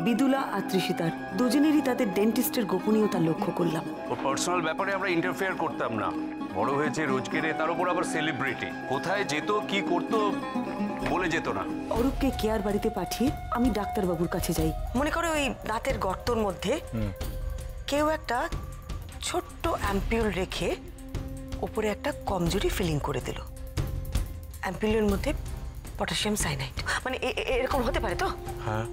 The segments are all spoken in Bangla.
বিদুলা আর ত্রিশিতার দুজনেরই তাদের ডেন্টিস্টের গোপনীয়তা লক্ষ্য করলাম। ওর পার্সোনাল ব্যাপারে আমরা ইন্টারফেয়ার করতাম না। বড় হয়েছে রোজগেরে, তার উপর আবার সেলিব্রিটি, কোথায় যেত কি করতো বলে যেত না। অরূপকে কেয়ার বাড়িতে পাঠিয়ে আমি ডাক্তারবাবুর কাছে যাই। মনে করো ওই দাঁতের গর্তর মধ্যে কেউ একটা ছোট্ট অ্যাম্পিউল রেখে উপরে একটা কমজোরি ফিলিং করে দিল। অ্যাম্পিউলের মধ্যে পটাশিয়াম সাইনাইড, মানে এরকম হতে পারে তো? হ্যাঁ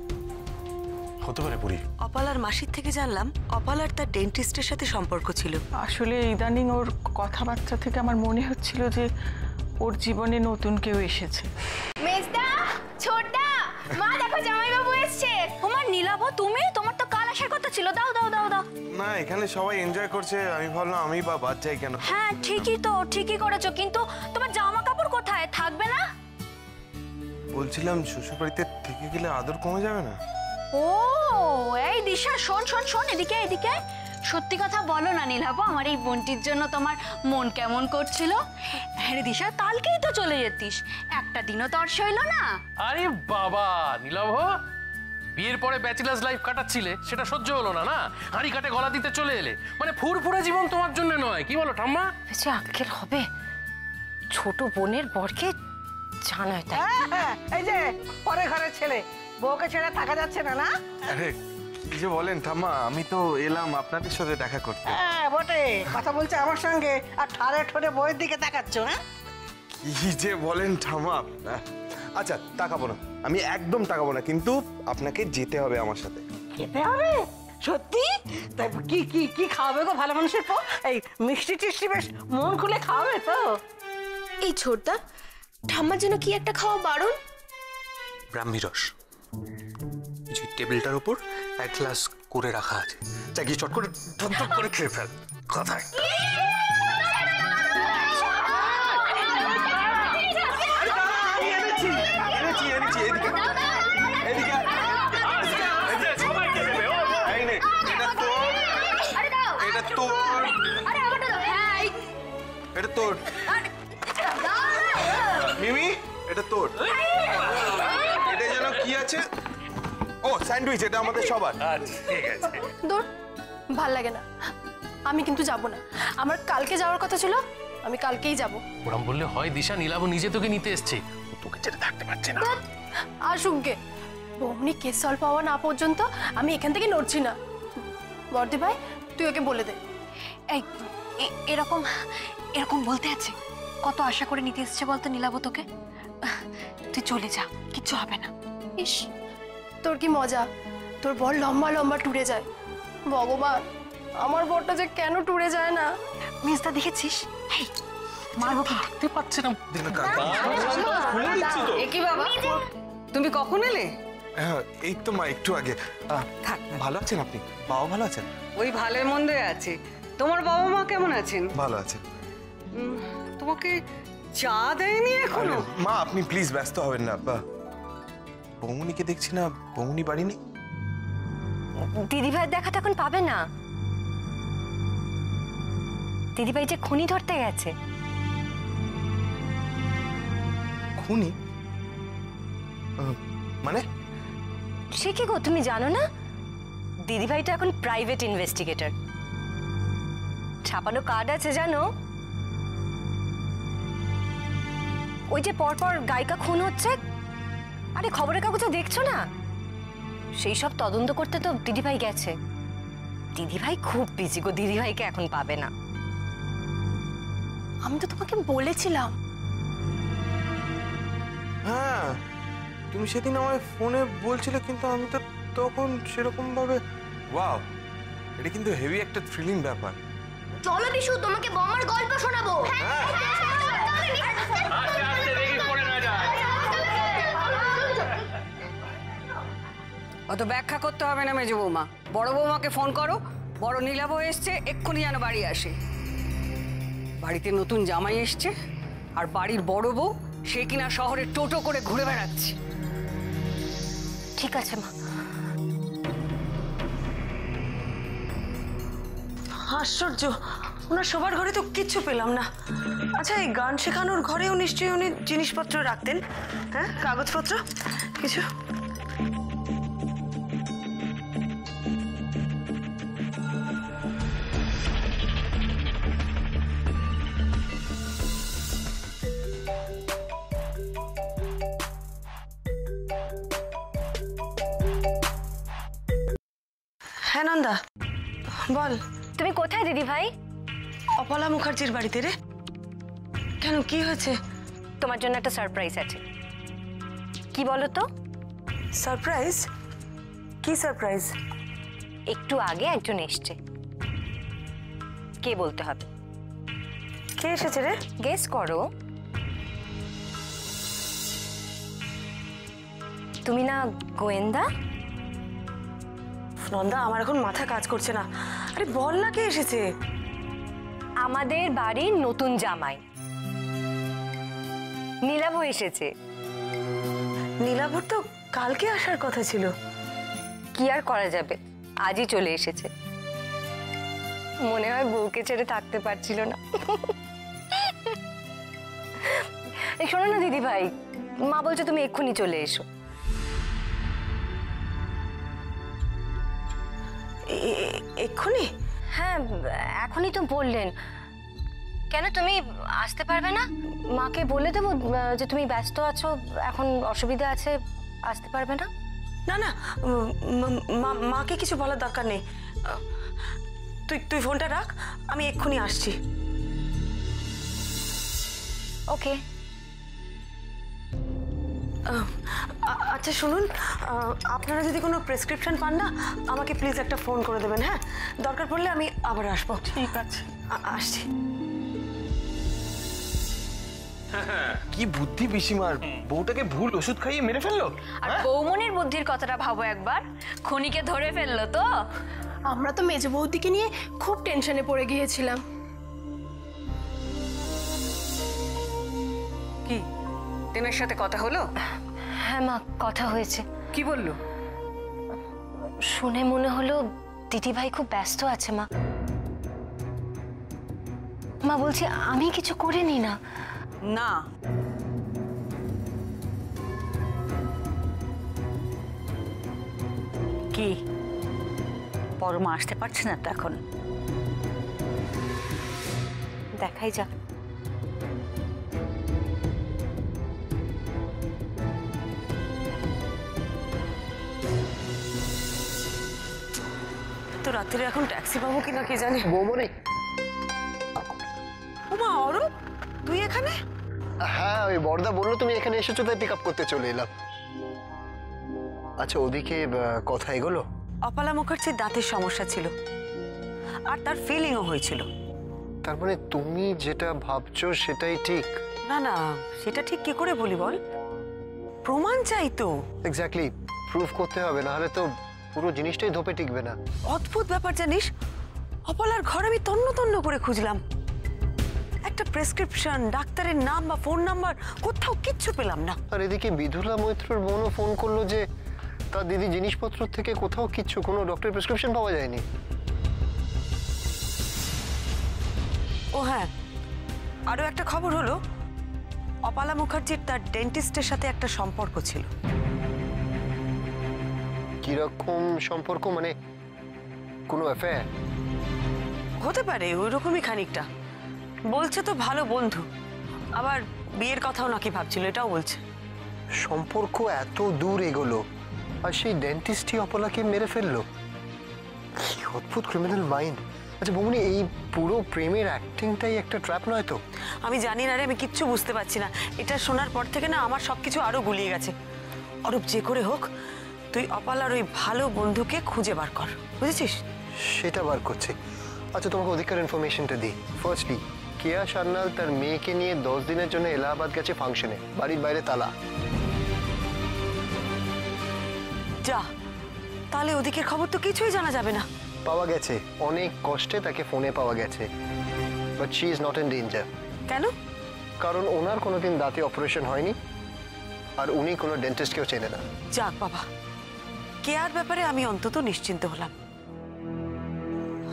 হতে পারে পুরি। অপাল আর মাসির থেকে জানলাম অপাল আর তার ডেন্টিস্টের সাথে সম্পর্ক ছিল। আসলে ইদানিং ওর কথাবার্তা থেকে আমার মনে হচ্ছিল যে ওর জীবনে নতুন কেউ এসেছে। মেজদা, ছোটদা, মা দেখো জামাইবাবু এসেছে। তোমার নীলাভ, তুমি? তোমার তো কাল আসার কথা ছিল। দাও দাও দাও দাও। না, এখানে সবাই এনজয় করছে, আমি ভাবলাম আমি বা বাদ যাই কেন। হ্যাঁ ঠিকই তো, ঠিকই করেছো, কিন্তু তোমার জামা কাপড় কোথায়? থাকবে না? বলছিলাম শ্বশুর বাড়িতে থেকে গেলে আদর কমে যাবে না? ও এই দিশা, শোন শোন শোন, এদিকে এদিকে। সত্যি কথা বলো না নীলাভ, আমার এই বোনটির জন্য তোমার মন কেমন করছিল? হ্যাঁ রে দিশা, কালকেই তো চলে যেতিস, একটা দিনও তর সইল না। আরে বাবা নীলাভ, বিয়ের পরে ব্যাচেলার্স লাইফ কাটাচ্ছিলে, সেটা সহ্য হলো না? না, হাঁড়ি কাটে গলা দিতে চলে এলে, মানে ফুরফুরে জীবন তোমার জন্য নয়, কি বলো ঠাম্মা? বেশি আক্কেল হবে ছোট বোনের বরকে জানায়? এই যে পরে ঘরের ছেলে, বউকে ছেড়ে থাকা যাচ্ছে না। না আরে কি যে বলেন ঠাম্মা, আমি তো এলাম আপনাদের সাথে দেখা করতে। হ্যাঁ বটে, কথা বলছে আমার সঙ্গে আর ঠাড়ে ঠোঁটে বইয়ের দিকে তাকাচ্ছ। হ্যাঁ কি যে বলেন ঠাম্মা। আচ্ছা তাকাবো না, আমি একদম তাকাবো না, কিন্তু আপনাকে যেতে হবে আমার সাথে। খেতে হবে? সত্যি? তাই কি কি কি খাওয়াবে গো ভালো মানুষের পর? এই মিষ্টি টিষ্টি বেশ মন খুলে খাওয়াবে তো? এই ছোটদা, ঠাম্মার জন্য কি একটা খাওয়া বারণ? ব্রাহ্মী রস যে টেবিলটার উপর এক গ্লাস করে রাখা আছে, চাকি চট করে ধপ করে খেয়ে ফেল। কথায় এটা তোর মিমি, এটা তোর। এটা যেন কি আছে? ও স্যান্ডউইচ, এটা আমাদের সবার। ঠিক আছে। দূর, ভাল লাগে না, আমি কিন্তু যাব না। আমার কালকে যাওয়ার কথা ছিল, আমি কালকেই যাব। ওরম বললে হয় দিশা, নীলাভ নিজে তোকে নিতে এসছে, তোকে ছেড়ে থাকতে পারছে না। আসুকগে, বমনি কেস সলভ হওয়া না পর্যন্ত আমি এখান থেকে নড়ছি না। বর্দি ভাই, তুই ওকে বলে দে। এই এরকম এরকম বলতে আছে? কত আশা করে নিতে এসেছে বলতো নীলাভ তোকে। তুই চলে যা, কিচ্ছু হবে না। ইস, তোর কি মজা, তোর বর লম্বা লম্বা টুরে যায়। ভগবান, আমার বরটা যে কেন টুরে যায় না। মেজদা দেখেছিস? মারবো কিন্তু। দেখতে পাচ্ছে না। কি বাবা, তুমি কখন এলে? হ্যাঁ এই তো মা, একটু আগে। ভালো আছেন আপনি? বাবা ভালো আছেন? ওই ভালোর মন্দে আছে। তোমার বাবা মা কেমন আছেন? ভালো আছেন। তোমাকে চা দেয়নি এখনো? মা আপনি প্লিজ ব্যস্ত হবেন না। বৌমনিকে দেখছি না, বৌমনি বাড়ি নেই। দিদিভাইয়ের দেখাটা এখন পাবে না। দিদিভাই যে খুনি ধরতে গেছে। খুনি? মানে? সে কি গো, তুমি জানো না? দিদিভাইটা এখন প্রাইভেট ইনভেস্টিগেটর। ছাপানো কার্ড আছে জানো? ওই যে পরপর গায়িকা খুন হচ্ছে, আরে খবরের কাগজে দেখছো না? সেই সব তদন্ত করতে তো দিদিভাই গেছে। দিদিভাই খুব বিজি গো, দিদিভাইকে এখন পাবে না। আমি তো তোমাকে বলেছিলাম। হ্যাঁ তুমি সেদিন আমায় ফোনে বলছিলে, কিন্তু আমি তো তখন সেরকম ভাবে। ওয়াও, এটা কিন্তু হেভি একটা থ্রিলিং ব্যাপার। চলো বিশু, তোমাকে বমার গল্প শোনাবো। অত ব্যাখ্যা করতে হবে না মেজো বৌমা। বড় বৌমাকে ফোন করো, বড় নীলাভ এসছে, এক্ষুনি যেন বাড়ি আসে। বাড়িতে নতুন জামাই এসছে, আর বাড়ির বড় বউ সে কিনা শহরে টোটো করে ঘুরে বেড়াচ্ছে। ঠিক আছে মা। আশ্চর্য, ওনার সবার ঘরে তো কিচ্ছু পেলাম না। আচ্ছা, এই গান শেখানোর ঘরেও নিশ্চয়ই উনি জিনিসপত্র রাখতেন। হ্যাঁ, কাগজপত্র কিছু। হ্যাঁ নন্দা বল। তুমি কোথায় দিদি ভাই? অপলা মুখার্জির বাড়িতে রে। কেন, কি হয়েছে? তোমার জন্য একটা সারপ্রাইজ আছে। কি বলো তো? সারপ্রাইজ? কি সারপ্রাইজ? একটু আগে একজন এসছে। কে বলতে হবে? কে এসেছে রে? গেস করো। তুমি না গোয়েন্দা? নন্দা আমার এখন মাথা কাজ করছে না। আরে বল না কে এসেছে। আমাদের বাড়ির নতুন জামাই নীলাভ এসেছে। নীলাভর তো কালকে আসার কথা ছিল। কি আর করা যাবে, আজই চলে এসেছে। মনে হয় বউকে ছেড়ে থাকতে পারছিল না। এই শোনো না দিদি ভাই, মা বলছে তুমি এক্ষুনি চলে এসো। এক্ষুনি? হ্যাঁ এখনই তো বললেন। কেন তুমি আসতে পারবে না? মাকে বলে দেবো যে তুমি ব্যস্ত আছো, এখন অসুবিধা আছে, আসতে পারবে না? না না, মাকে কিছু বলার দরকার নেই। তুই ফোনটা রাখ, আমি এক্ষুনি আসছি। ওকে। আচ্ছা শুনুন, আপনারা যদি কোনো প্রেসক্রিপশন পান না, আমাকে প্লিজ একটা ফোন করে দেবেন। হ্যাঁ, দরকার পড়লে আমি আবার আসবো। ঠিক আছে, আসছি। কি বুদ্ধি পিসিমার, বউটাকে ভুল ওষুধ খাইয়ে মেরে ফেললো। আর বৌমনির বুদ্ধির কথাটা ভাবো একবার, খনিকে ধরে ফেললো তো। আমরা তো মেজো বৌদিকে নিয়ে খুব টেনশনে পড়ে গিয়েছিলাম। কি তেনার সাথে কথা হলো? হ্যাঁ মা, কথা হয়েছে। কি বললো? শুনে মনে হলো দিদি ভাই খুব ব্যস্ত আছে। মা মা বলছি আমি কিছু করিনি। না না, কি পরমা আসতে পারছে না তো এখন? দেখাই যাক। তো রাত্রে এখন ট্যাক্সি পাবো কিনা কে জানে। বৌমনি। ওমা অরূপ, তুই এখানে? হ্যাঁ, ওই বড়দা বললো তুমি এখানে এসেছো, তাই পিক আপ করতে চলে এলাম। আচ্ছা, ওদিকে কথা এগোলো? অপলা মুখার্জির দাঁতের সমস্যা ছিল, আর তার ফিলিংও হয়েছিল। তার মানে তুমি যেটা ভাবছো সেটাই ঠিক? না না, সেটা ঠিক কি করে বলি বল, প্রমাণ চাই তো। এক্স্যাক্টলি, প্রুফ করতে হবে, না হলে তো পুরো জিনিসটাই ধোপে টিকবে না। অদ্ভুত ব্যাপার জানিস, অপলার ঘর আমি তন্ন তন্ন করে খুঁজলাম, একটা প্রেসক্রিপশন, ডাক্তারের নাম বা ফোন নাম্বার কোথাও কিচ্ছু পেলাম না। আর এদিকে বিধুলা মৈত্রর বোনও ফোন করলো যে তার দিদি জিনিসপত্র থেকে কোথাও কিচ্ছু, কোনো ডক্টরের প্রেসক্রিপশন পাওয়া যায়নি। ও হ্যাঁ, আরো একটা খবর হলো, অপলা মুখার্জির তার ডেন্টিস্টের সাথে একটা সম্পর্ক ছিল। কিরকম সম্পর্ক? মানে কোনো অ্যাফেয়ার? হতে পারে, ওই রকমই খানিকটা। বলছে তো ভালো বন্ধু, আবার বিয়ের কথাও নাকি ভাবছিল, এটাও বলছে। সম্পর্ক এত দূর এগোলো, আর সেই ডেন্টিস্টই অপলাকে মেরে ফেললো। কি অদ্ভুত ক্রিমিনাল মাইন্ড। আচ্ছা বৌমনি, এই পুরো প্রেমের অ্যাক্টিংটাই একটা ট্র্যাপ নয় তো? আমি জানি না রে, আমি কিচ্ছু বুঝতে পারছি না। এটা শোনার পর থেকে না আমার সবকিছু আরো গুলিয়ে গেছে। অরূপ, যে করে হোক তুই অপলার ওই ভালো বন্ধুকে খুঁজে বার কর, বুঝেছিস? সেটা বার করছি। আচ্ছা, তোমাকে অধিকার ইনফরমেশনটা দিই। ফার্স্টলি, কেয়া সান্যাল তার মেয়েকে নিয়ে 10 দিনের জন্য এলাহাবাদ গেছে ফাংশনে, বাড়ির বাইরে তালা। যা, তাহলে ওদিকের খবর তো কিছুই জানা যাবে না। পাওয়া গেছে, অনেক কষ্টে তাকে ফোনে পাওয়া গেছে, but she is not in danger. কেন? কারণ ওনার কোনোদিন দাঁতে অপারেশন হয়নি, আর উনি কোনো ডেন্টিস্টকেও চেনে না। যাক বাবা, কেয়ার ব্যাপারে আমি অন্তত নিশ্চিন্ত হলাম।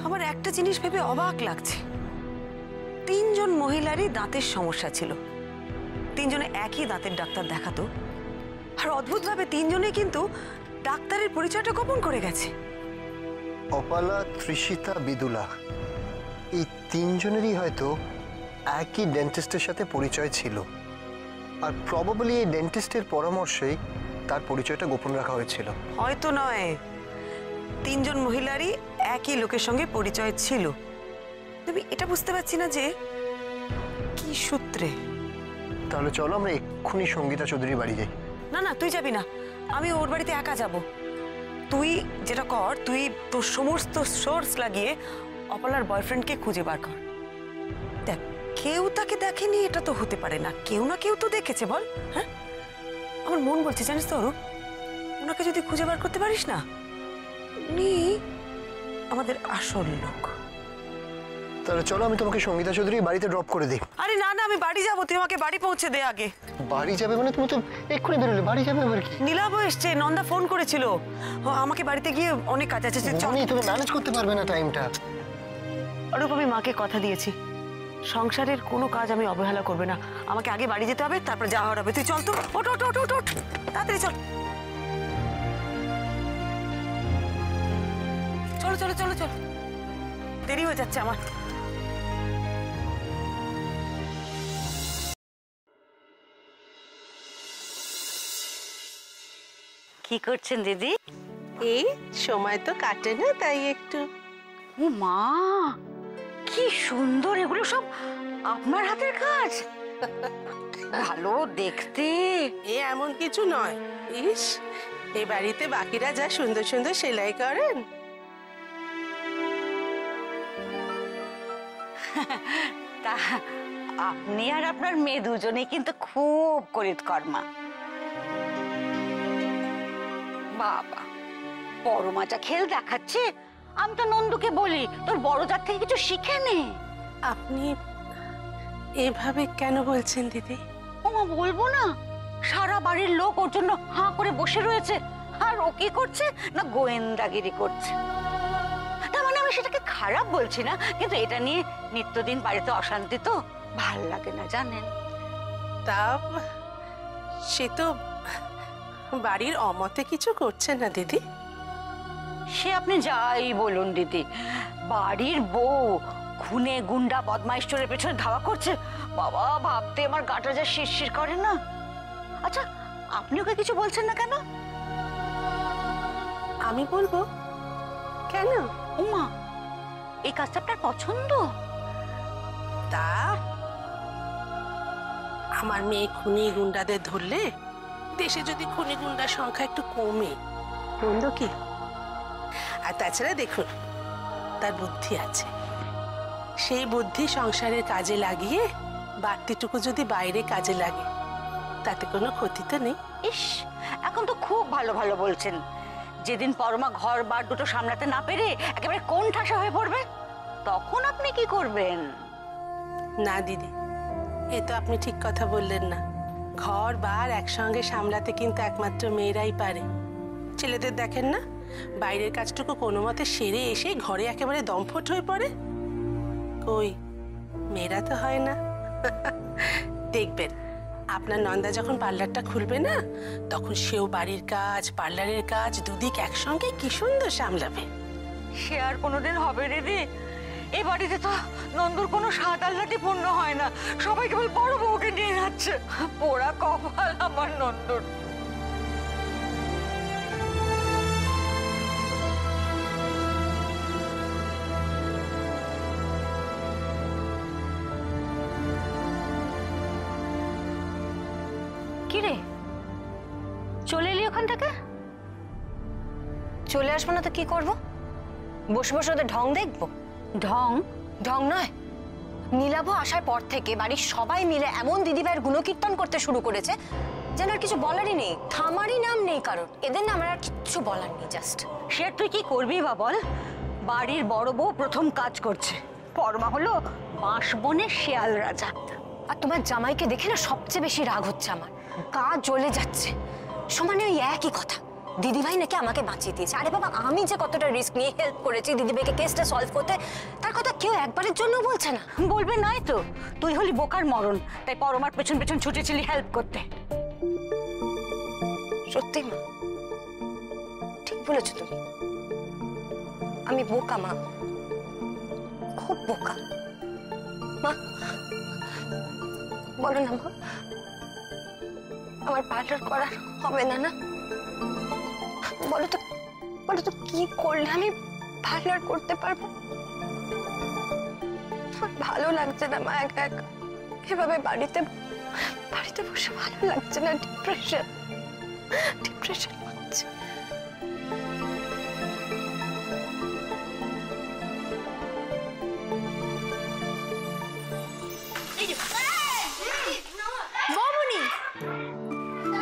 আমার একটা জিনিস ভেবে অবাক লাগছে, 3 জন মহিলারই দাঁতের সমস্যা ছিল, 3 জনে একই দাঁতের ডাক্তার দেখাতো, আর অদ্ভুতভাবে 3 জনে কিন্তু ডাক্তারের পরিচয়টা গোপন করে গেছে। অপলা, ত্রিশিতা, বিদুলা, এই 3 জনেরই হয়তো একই ডেন্টিস্টের সাথে পরিচয় ছিল, আর প্রবাবলি এই ডেন্টিস্টের পরামর্শেই তার পরিচয়টা গোপন রাখা হয়েছিল। হয়তো নয়, তিনজন মহিলারই একই লোকের সঙ্গে পরিচয় ছিল। তুমি এটা বুঝতে পারছি না যে কি সূত্রে। তাহলে চলো আমরা এক্ষুনি সঙ্গীতা চৌধুরীর বাড়ি যাই। না না, তুই যাবি না, আমি ওর বাড়িতে একা যাব। তুই যেটা কর, তুই তোর সমস্ত সোর্স লাগিয়ে অপলার বয়ফ্রেন্ডকে খুঁজে বার কর। দেখ, কেউ তাকে দেখেনি এটা তো হতে পারে না, কেউ না কেউ তো দেখেছে, বল। হ্যাঁ, আমার মন বলছে জানিস তো অরূপ, ওনাকে যদি খুঁজে বার করতে পারিস না, উনি আমাদের আসল লোক। তাহলে চলো আমি তোমাকে সঙ্গীতা চৌধুরীর বাড়িতে ড্রপ করে দিই। আরে না না, আমি বাড়ি যাবো, তুই আমাকে বাড়ি পৌঁছে দে আগে। বাড়ি যাবে মানে? তুমি তো এক্ষুনি বেরোলে, বাড়ি যাবে আবার কি? নীলাভ এসছে, নন্দা ফোন করেছিল, আমাকে বাড়িতে গিয়ে অনেক কাজ আছে। তুমি ম্যানেজ করতে পারবে না টাইমটা। অরূপ, আমি মাকে কথা দিয়েছি, সংসারের কোনো কাজ আমি অবহেলা করবে না। আমাকে আগে বাড়ি যেতে হবে, তারপর যাওয়া হবে। তুই চল তো, ওঠ ওঠ ওঠ ওঠ ওঠ, তাড়াতাড়ি চল। চলো চলো চলো চলো, দেরি হয়ে যাচ্ছে আমার। কি করছেন দিদি? এই সময় তো কাটে না, তাই একটু। ও মা, কি সুন্দর! এগুলো সব আপনার হাতের কাজ? ভালো দেখতে। এ এমন কিছু নয়। ইস, এই বাড়িতে বাকিরা যা সুন্দর সুন্দর সেলাই করেন। তা আপনি আর আপনার মেয়ে দুজনে কিন্তু খুব করিতকর্মা। বাবা, পরমা যা খেল দেখাচ্ছে, আমি তো নন্দুকে বলি তোর বড় জাত থেকে কিছু শিখে নে। আপনি এভাবে কেন বলছেন দিদি? ওমা, বলবো না? সারা বাড়ির লোক ওর জন্য হাঁ করে বসে রয়েছে, আর ও কি করছে না গোয়েন্দাগিরি করছে। তার মানে আমি সেটাকে খারাপ বলছি না, কিন্তু এটা নিয়ে নিত্যদিন বাড়িতে অশান্তি তো ভাল লাগে না, জানেন? তা সে তো বাড়ির অমতে কিছু করছে না দিদি। সে আপনি যাই বলুন দিদি, বাড়ির বউ খুনে গুন্ডা বদমাইশ চোরের পেছনে ধাওয়া করছে, বাবা ভাবতে আমার গাটা যা শিরশির করে না। আচ্ছা, আপনি ওকে কিছু বলছেন না কেন? আমি বলবো কেন? উমা, এই কাজটা আপনার পছন্দ? তা আমার মেয়ে খুনি গুন্ডাদের ধরলে দেশে যদি খুনি গুন্ডার সংখ্যা একটু কমে, মন্দ কি? আর তাছাড়া দেখুন, তার বুদ্ধি আছে, সেই বুদ্ধি সংসারের কাজে লাগিয়ে বাড়তিটুকু যদি বাইরে কাজে লাগে, তাতে কোনো ক্ষতি তো নেই। ইস, এখন তো খুব ভালো ভালো বলছেন। যেদিন পরমা ঘর বার দুটো সামলাতে না পেরে একেবারে কোন ঠাসা হয়ে পড়বে, তখন আপনি কি করবেন? না দিদি, এ তো আপনি ঠিক কথা বললেন না। ঘর বার একসঙ্গে সামলাতে কিন্তু একমাত্র মেয়েরাই পারে। ছেলেদের দেখেন না, বাইরের কাজটুকু কোনো মতে সেরে এসে ঘরে একেবারে দমফট হয়ে পড়ে। কই, মেয়েরা তো হয় না। দেখবেন, আপনার নন্দা যখন পার্লারটা খুলবে না, তখন সেও বাড়ির কাজ পার্লারের কাজ দুদিক একসঙ্গে কি সুন্দর সামলাবে। সে আর কোনোদিন হবে দিদি? এই বাড়িতে তো নন্দুর কোনো স্বাদ আহ্লাদই পূর্ণ হয় না, সবাই কেবল বড় বউকে নিয়ে যাচ্ছে। পোড়া কপাল আমার নন্দুর। কি রে, চলে এলি ওখান থেকে? চলে আসবো না তো কি করব? বসে বসে ওদের ঢং দেখবো? ঢং ঢং নয়, নীলাভ আসার পর থেকে বাড়ির সবাই মিলে এমন দিদিভাইয়ের গুণকীর্তন করতে শুরু করেছে যেন আর কিছু বলারই নেই, থামারই নাম নেই কারণ। এদের না আমার আর কিচ্ছু বলার নেই। জাস্ট সে তুই কি করবি বা বল? বাড়ির বড় বউ প্রথম কাজ করছে, পরমা হলো বাঁশ বনের শেয়াল রাজা। আর তোমার জামাইকে দেখে না সবচেয়ে বেশি রাগ হচ্ছে আমার, গা জ্বলে যাচ্ছে। সমানে ওই একই কথা, দিদিভাই নাকি আমাকে বাঁচিয়ে দিয়েছে। আরে বাবা, আমি যে কতটা রিস্ক নিয়ে হেল্প করেছি দিদিভাইকে কেসটা সলভ করতে, তার কথা কেউ একবারের জন্য বলছে না। বলবে নাই তো, তুই হলি বোকার মরণ, তাই পরমার পেছন পেছন ছুটেছিলি হেল্প করতে। সত্যি মা, ঠিক বলেছো তুমি, আমি বোকা মা, খুব বোকা। মা বলো না মা, আমার পার্লার করার হবে না? না বলো তো, বলো তো কি করলে আমি ভালো আর করতে পারবো? আমার ভালো লাগছে না মা, একা একা এভাবে বাড়িতে বসে ভালো লাগছে না। ডিপ্রেশন হচ্ছে।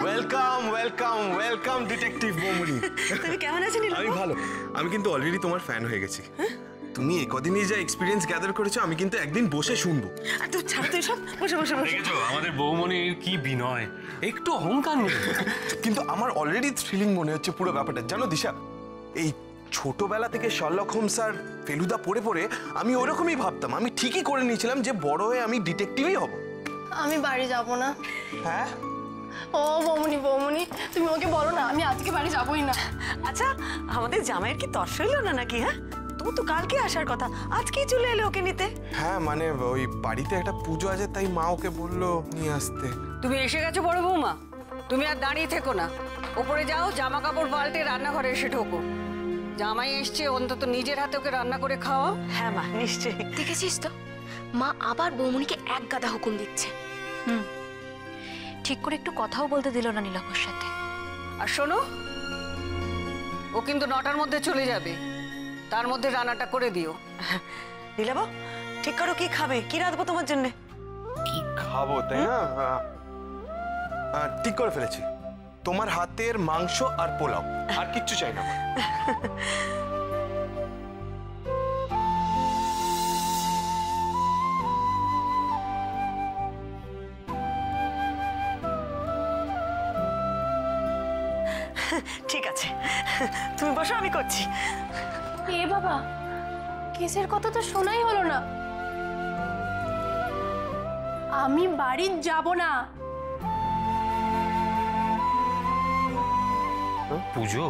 ওয়েলকাম ওয়েলকাম ওয়েলকাম ডিটেকটিভ বৌমনি। তুমি কেমন আছো নীলা? আমি ভালো। আমি কিন্তু অলরেডি তোমার ফ্যান হয়ে গেছি। তুমি একদিনই যা এক্সপিরিয়েন্স গ্যাদার করেছো আমি কিন্তু একদিন বসে শুনবো। আর তুই ছাড় তো সব, বসে বসে বসে। দেখেছো আমাদের বৌমনির কি বিনয়, একটু অহংকার নেই। কিন্তু আমার অলরেডি থ্রিলিং মনে হচ্ছে পুরো ব্যাপারটা। জানো দিশা, এই ছোটবেলা থেকে শার্লক হোমস আর ফেলুদা পড়ে পড়ে আমি ওরকমই ভাবতাম। আমি ঠিকই করে নিয়েছিলাম যে বড় হয়ে আমি ডিটেকটিভই হব। আমি বাড়ি যাব না। হ্যাঁ? ও বৌমনি বৌমনি, তুমি ওকে বলো না আমি আজকে বাড়ি যাবই না। আচ্ছা, আমাদের জামাইয়ের কি তর্স হইল না নাকি? হ্যাঁ, তুমি তো কালকে আসার কথা, আজকেই চলে এলে ওকে নিতে। হ্যাঁ মানে ওই বাড়িতে একটা পুজো আছে, তাই মা ওকে বললো নিয়ে আসতে। তুমি এসে গেছো বড় বৌমা, তুমি আর দাঁড়িয়ে থেকো না, ওপরে যাও, জামা কাপড় পাল্টে রান্নাঘরে এসে ঢোকো। জামাই এসছে, অন্তত নিজের হাতে ওকে রান্না করে খাওয়া। হ্যাঁ মা, নিশ্চয়ই। দেখেছিস তো মা আবার বৌমনিকে এক গাদা হুকুম দিচ্ছে। ঠিক করে একটু কথাও বলতে দিল না নীলাভর সাথে। আর শোনো, ও কিন্তু 9টার মধ্যে চলে যাবে, তার মধ্যে রান্নাটা করে দিও। নীলাভ, ঠিক করো কি খাবে, কি রাঁধবো তোমার জন্য। কি খাবো তাই না? ঠিক করে ফেলেছি, তোমার হাতের মাংস আর পোলাও, আর কিচ্ছু চাই না। ঠিক আছে, তুমি বসো, আমি করছি। এ বাবা, কেসের কথা তো শোনাই হলো না। আমি বাড়ি যাব না। পুজো?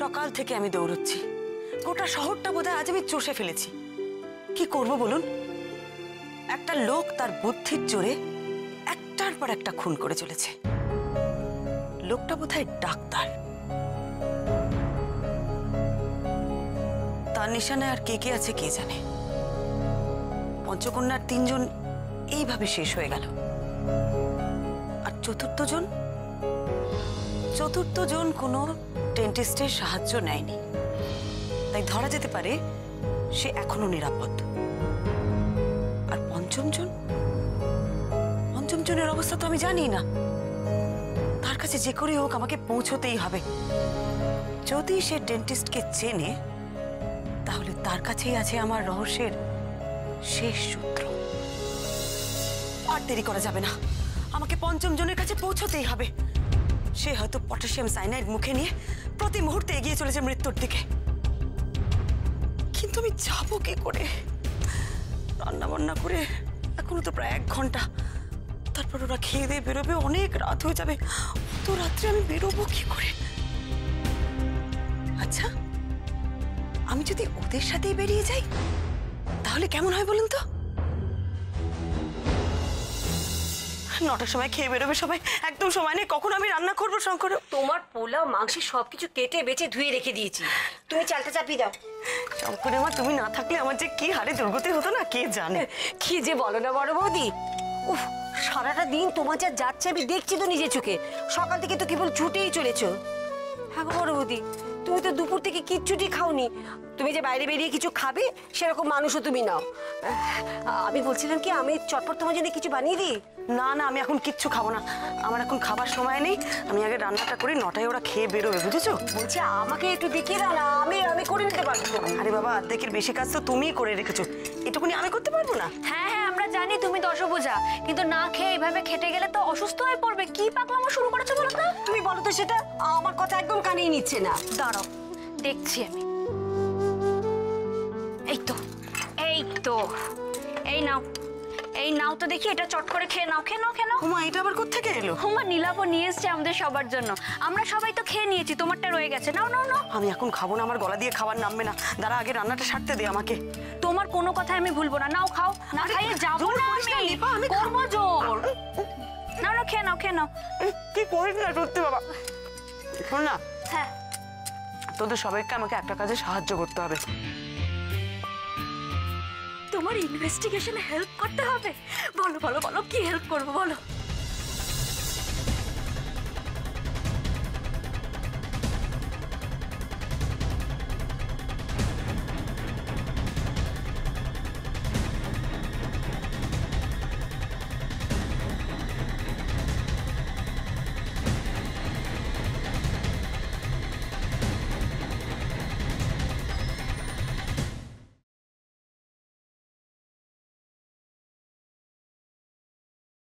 সকাল থেকে আমি দৌড়চ্ছি, গোটা শহরটা বোধহয় আজ আমি চষে ফেলেছি। কি করব বলুন? একটা লোক তার বুদ্ধির জোরে একটার পর একটা খুন করে চলেছে। লোকটা বোধহয় ডাক্তার। তার নিশানায় আর কে কে আছে কে জানে। পঞ্চকন্যার 3 জন এইভাবে শেষ হয়ে গেল, আর চতুর্থ জন কোনো ডেন্টিস্টের সাহায্য নেয়নি, তাই ধরা যেতে পারে সে এখনো নিরাপদ। আর পঞ্চম জনের অবস্থা তো আমি জানি না। তার কাছে যে করে হোক আমাকে পৌঁছতেই হবে। যদি সে ডেন্টিস্টকে চেনে, তাহলে তার কাছেই আছে আমার রহস্যের শেষ সূত্র। আর দেরি করা যাবে না, আমাকে পঞ্চম জনের কাছে পৌঁছতেই হবে। সে হয়তো পটাশিয়াম সাইনাইড মুখে নিয়ে প্রতি মুহূর্তে এগিয়ে চলেছে মৃত্যুর দিকে। কিন্তু আমি যাবো কি করে? রান্না বান্না করে এখনো তো প্রায় 1 ঘন্টা, তারপর ওরা খেয়ে দিয়ে বেরোবে, অনেক রাত হয়ে যাবে। তো রাত্রে আমি বেরোবো কি করে? আচ্ছা, আমি যদি ওদের সাথেই বেরিয়ে যাই তাহলে কেমন হয় বলুন তো? 9টার সময় খেয়ে বেরোবে সবাই, একদম সময় নেই। কখন আমি রান্না করবো শঙ্কর? তোমার পোলাও মাংস সবকিছু কেটে বেছে ধুয়ে রেখে দিয়েছি, তুমি চালটা চাপিয়ে দাও। শঙ্কর আমার তুমি না থাকলে আমার যে কি হারে দুর্গতি হতো না কে জানে। কি যে বলো না বড় বৌদি, উফ, সারাটা দিন তোমার যা যাচ্ছে আমি দেখছি তো নিজের চোখে। সকাল থেকে তো কেবল ছুটেই চলেছো। হ্যাঁ গো বড় বৌদি, তুমি তো দুপুর থেকে কিচ্ছুটি খাওনি। তুমি যে বাইরে বেরিয়ে কিছু খাবে সেরকম মানুষও তুমি নাও। আমি বলছিলাম কি, আমি চটপট তোমার জন্য কিছু বানিয়ে দিই? না না, আমি এখন কিচ্ছু খাবো না, আমার এখন খাবার সময় নেই। আমি আগে রান্নাটা করি, 9টায় ওরা খেয়ে বেরোবে, বুঝেছো? বলছি আমাকে একটু দেখিয়ে দাও না, আমি করে নিতে পারবো। আরে বাবা, অর্ধেকের বেশি কাজ তো তুমিই করে রেখেছো, এটুকুনি আমি করতে পারবো না? হ্যাঁ হ্যাঁ, আমরা জানি তুমি দশভুজা, কিন্তু না খেয়ে এইভাবে খেটে গেলে তো অসুস্থ হয়ে পড়বে। কি পাগলামো শুরু করেছো বলো তো? তুমি বলো তো সেটা, আমার কথা একদম কানেই নিচ্ছে না। দাঁড়াও, দেখছি আমি। এই তো এই নাও, এই নাও তো দেখি, এটা চট করে খেয়ে নাও, খেয়ে নাও, খেয়ে নাও। উমা, এটা আবার কোত্থেকে এলো? উমা, নীলাভ নিয়ে এসছে আমাদের সবার জন্য। আমরা সবাই তো খেয়ে নিয়েছি, তোমারটা রয়ে গেছে। নাও নাও নাও। আমি এখন খাবো না, আমার গলা দিয়ে খাবার নামবে না। দাঁড়া, আগে রান্নাটা সারতে দে আমাকে। তোমার কোনো কথাই আমি ভুলবো না। নাও খাও, না খাইয়ে যাবো না আমি। করবো জোর। নাও নাও, খেয়ে নাও, খেয়ে নাও। কি করিস না সত্যি বাবা। শোন না, হ্যাঁ, তোদের সবাইকে আমাকে একটা কাজে সাহায্য করতে হবে। তোমার ইনভেস্টিগেশনে হেল্প করতে হবে। বলো বলো বলো, কি হেল্প করবো বলো।